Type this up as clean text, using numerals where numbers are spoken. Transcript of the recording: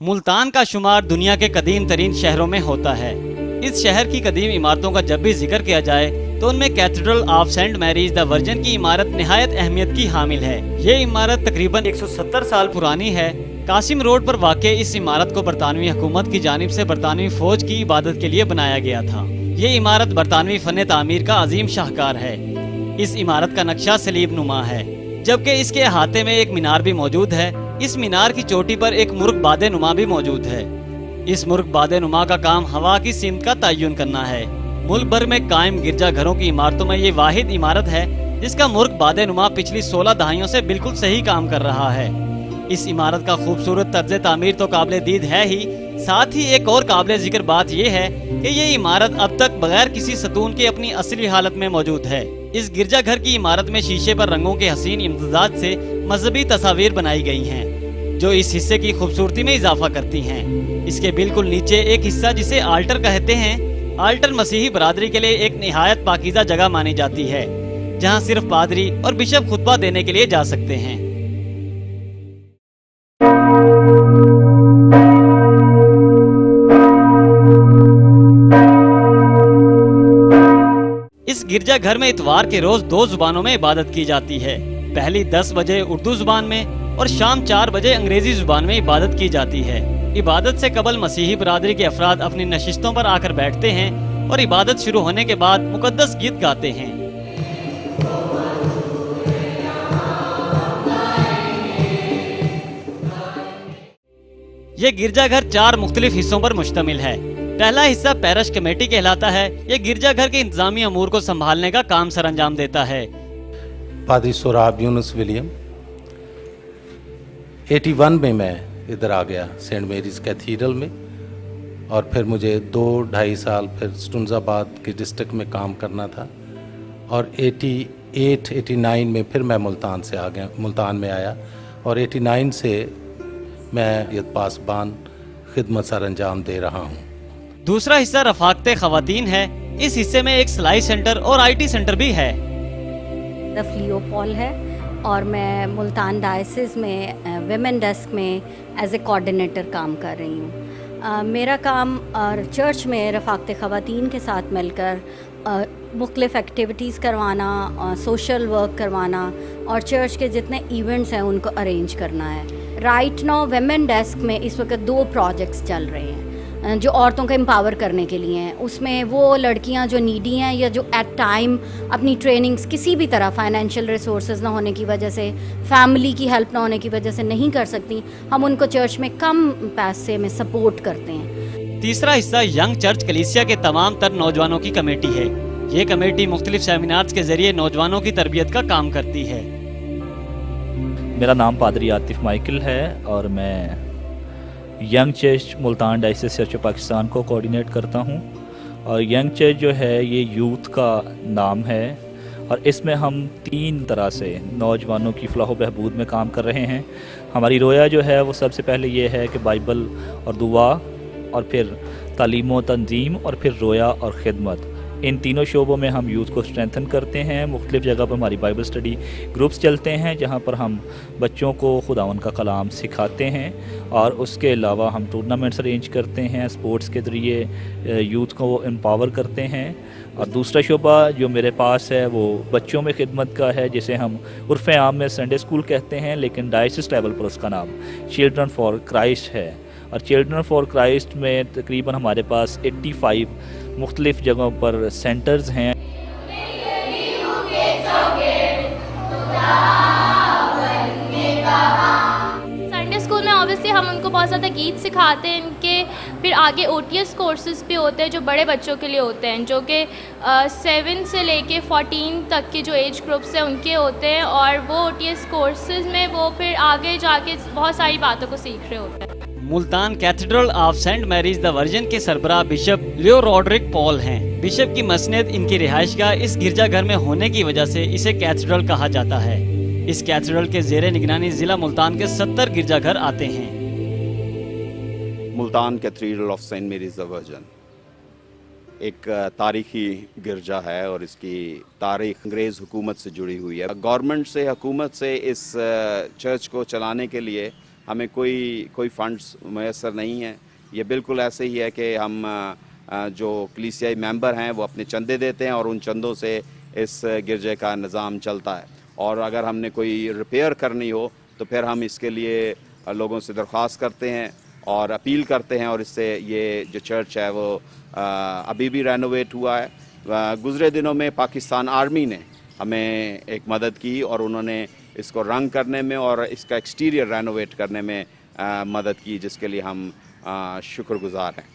मुल्तान का शुमार दुनिया के कदीम तरीन शहरों में होता है। इस शहर की कदीम इमारतों का जब भी जिक्र किया जाए तो उनमें cathedral of Saint Mary's the Virgin की इमारत निहायत अहमियत की हामिल है। ये इमारत तकरीबन 170 साल पुरानी है। कासिम रोड पर वाक़ इस इमारत को बरतानवी हुकूमत की जानिब से बरतानवी फौज की इबादत के लिए बनाया गया था। ये इमारत बरतानवी फन तामीर का अजीम शाहकार है। इस इमारत का नक्शा सलीब नुमा है, जबकि इसके अहाते में एक मीनार भी मौजूद है। इस मीनार की चोटी पर एक मुर्ग बादे नुमा भी मौजूद है। इस मुर्ग बादे नुमा का काम हवा की सिमत का तयन करना है। मुल्क भर में कायम गिरजा घरों की इमारतों में ये वाहिद इमारत है जिसका मुर्ग बादे नुमा पिछली 16 दहाइयों से बिल्कुल सही काम कर रहा है। इस इमारत का खूबसूरत तर्ज तामीर तो काबिल दीद है ही, साथ ही एक और काबिल जिक्र बात यह है कि ये इमारत अब तक बगैर किसी सतून के अपनी असली हालत में मौजूद है। इस गिरजा घर की इमारत में शीशे पर रंगों के हसीन इम्तजाज से मजहबी तस्वीर बनाई गई हैं, जो इस हिस्से की खूबसूरती में इजाफा करती हैं। इसके बिल्कुल नीचे एक हिस्सा जिसे आल्टर कहते हैं। आल्टर मसीही बरादरी के लिए एक निहायत पाकीज़ा जगह मानी जाती है, जहाँ सिर्फ पादरी और बिशप खुतबा देने के लिए जा सकते हैं। इस गिरजा घर में इतवार के रोज 2 जुबानों में इबादत की जाती है। पहली 10 बजे उर्दू जुबान में और शाम 4 बजे अंग्रेजी जुबान में इबादत की जाती है। इबादत से कबल मसीही बरादरी के अफराद अपनी नशिस्तों पर आकर बैठते हैं और इबादत शुरू होने के बाद मुकद्दस गीत गाते हैं। ये गिरजा घर 4 मुख्तलिफ हिस्सों पर मुश्तमिल है। पहला हिस्सा पैरिश कमेटी कहलाता है। ये गिरजा घर के इंतजामी अमूर को संभालने का काम सर अंजाम देता है। पादरी सोराब यूनुस विलियम 81 में मैं इधर आ गया सेंट मेरीज कैथीड्रल में, और फिर मुझे 2-2.5 साल फिर स्टुंजाबाद के डिस्ट्रिक्ट में काम करना था, और 88-89 में फिर मैं मुल्तान में आया, और 89 से मैं यद पासबान खिदमत सर अंजाम दे रहा हूँ। दूसरा हिस्सा रफाकते खवातीन है। इस हिस्से में एक सिलाई सेंटर और IT सेंटर भी है। लियो पॉल है और मैं मुल्तान डायसिस में विमेन डेस्क में एज ए कोऑर्डिनेटर काम कर रही हूँ। मेरा काम चर्च में रफाकते खवातीन के साथ मिलकर मुख्तलिफ एक्टिविटीज़ करवाना, सोशल वर्क करवाना और चर्च के जितने इवेंट्स हैं उनको अरेंज करना है। राइट नाउ विमेन डेस्क में इस वक्त 2 प्रोजेक्ट्स चल रहे हैं जो औरतों को एम्पावर करने के लिए हैं। उसमें वो लड़कियां जो नीडी हैं या जो एट टाइम अपनी ट्रेनिंग्स किसी भी तरह फाइनेंशियल रिसोर्सेज ना होने की वजह से, फैमिली की हेल्प ना होने की वजह से नहीं कर सकती, हम उनको चर्च में कम पैसे में सपोर्ट करते हैं। तीसरा हिस्सा यंग चर्च कलीसिया के तमाम तर नौजवानों की कमेटी है। ये कमेटी मुख्तलिफ सेमिनार्स के जरिए नौजवानों की तरबियत का काम करती है। मेरा नाम पादरी आतिफ माइकल है और मैं young church Multan diocese church of Pakistan को कोऑर्डिनेट करता हूं। और यंग चर्च जो है ये यूथ का नाम है, और इसमें हम 3 तरह से नौजवानों की फलाह व बहबूद में काम कर रहे हैं। हमारी रोया जो है वो सबसे पहले ये है कि बाइबल और दुआ, और फिर तालीम व तंजीम, और फिर रोया और ख़िदमत। इन तीनों शोबों में हम यूथ को स्ट्रेंथन करते हैं। मुख्तलिफ जगह पर हमारी बाइबल स्टडी ग्रुप्स चलते हैं जहाँ पर हम बच्चों को खुदावन का कलाम सिखाते हैं, और उसके अलावा हम टूर्नामेंट्स अरेंज करते हैं, स्पोर्ट्स के ज़रिए यूथ को एम्पावर करते हैं। और दूसरा शोबा जो मेरे पास है वो बच्चों में खिदमत का है, जिसे हम उर्फ़ आम में संडे स्कूल कहते हैं, लेकिन डायसिस लेवल पर उसका नाम चिल्ड्रन फॉर क्राइस्ट है। और चिल्ड्रन फॉर क्राइस्ट में तकरीबन हमारे पास 85 मुख्तलिफ जगहों पर सेंटर्स हैं। संडे स्कूल में ऑब्वियसली हम उनको बहुत ज़्यादा गीत सिखाते हैं इनके, फिर आगे OTS कोर्सेज भी होते हैं जो बड़े बच्चों के लिए होते हैं, जो कि 7 से लेके 14 तक के जो एज ग्रुप्स हैं उनके होते हैं। और वो OTS कोर्सेज में वो फिर आगे जाके बहुत सारी बातों को सीख रहे होते हैं। Multan cathedral of Saint Mary's the Virgin के सरबराह बिशप लियो रॉड्रिक पॉल हैं। बिशप की मसनद इनकी रिहाइशगाह इस गिरजा घर में होने की वजह से इसे कैथेड्रल कहा जाता है। इस कैथेड्रल के जेरे निगरानी जिला मुल्तान के 70 गिरजा घर आते हैं। Multan cathedral of Saint Mary's the Virgin एक तारीखी गिरजा है, और इसकी तारीख अंग्रेज़ हुकूमत से जुड़ी हुई है। गवर्नमेंट से, हुकूमत से इस चर्च को चलाने के लिए हमें कोई फंड्स मैसर नहीं है। ये बिल्कुल ऐसे ही है कि हम जो कलीसियाई मेंबर हैं वो अपने चंदे देते हैं और उन चंदों से इस गिरजे का निज़ाम चलता है। और अगर हमने कोई रिपेयर करनी हो तो फिर हम इसके लिए लोगों से दरख्वास्त करते हैं और अपील करते हैं, और इससे ये जो चर्च है वो अभी भी रेनोवेट हुआ है। गुज़रे दिनों में पाकिस्तान आर्मी ने हमें एक मदद की और उन्होंने इसको रंग करने में और इसका एक्सटीरियर रेनोवेट करने में मदद की, जिसके लिए हम शुक्रगुज़ार हैं।